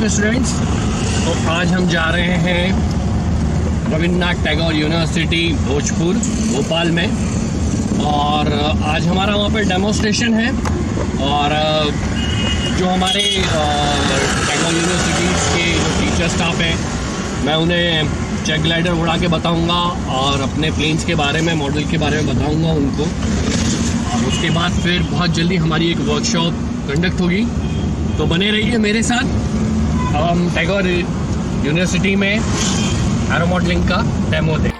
Okay students, तो आज हम जा रहे हैं रविन्द्रनाथ टैगोर यूनिवर्सिटी भोजपुर भोपाल में। और आज हमारा वहाँ पे डेमोस्ट्रेशन है। और जो हमारे टैगोर यूनिवर्सिटी के जो टीचर स्टाफ हैं, मैं उन्हें जेट ग्लाइडर उड़ा के बताऊँगा और अपने प्लेन्स के बारे में, मॉडल के बारे में बताऊँगा उनको। और उसके बाद फिर बहुत जल्दी हमारी एक वर्कशॉप कंडक्ट होगी, तो बने रहिए मेरे साथ। अब हम टैगोर यूनिवर्सिटी में एरोमॉडलिंग का डेमो दें।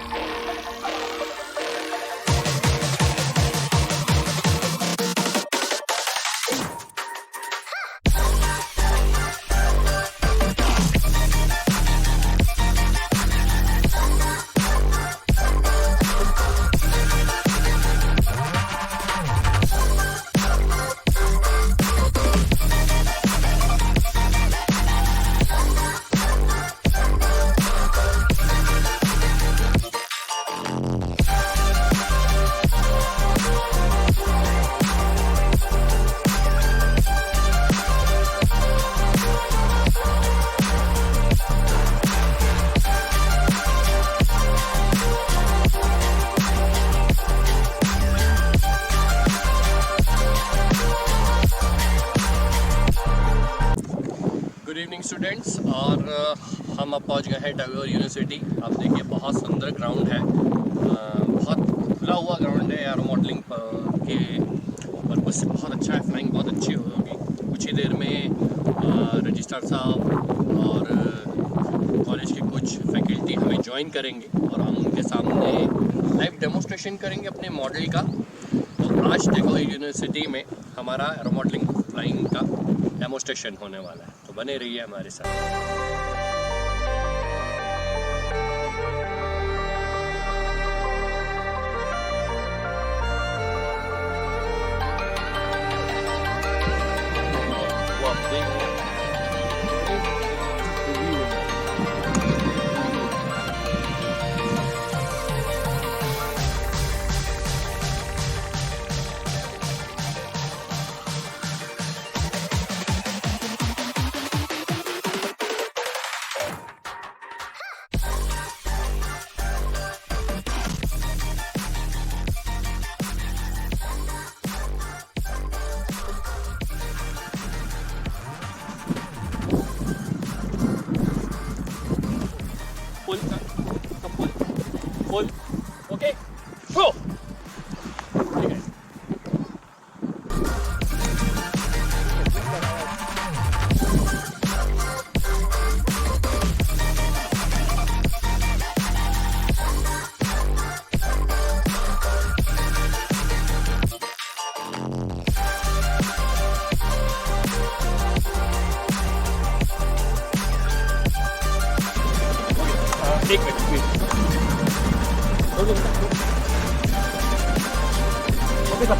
गुड इवनिंग स्टूडेंट्स, और हम अब पहुंच गए हैं टैगोर यूनिवर्सिटी। आप देखिए बहुत सुंदर ग्राउंड है, बहुत खुला हुआ ग्राउंड है। एरोमॉडलिंग के पर्पज़ से बहुत अच्छा है, फ्लाइंग बहुत अच्छी होगी। कुछ ही देर में रजिस्ट्रार साहब और कॉलेज के कुछ फैकल्टी हमें ज्वाइन करेंगे और हम उनके सामने लाइव डेमोस्ट्रेशन करेंगे अपने मॉडल का। तो आज टैगोर यूनिवर्सिटी में हमारा एरोमॉडलिंग फ्लाइंग का डेमोस्ट्रेशन होने वाला है, तो बने रहिए हमारे साथ। Full. Okay. Go. Okay. एक मिनट ओके, सब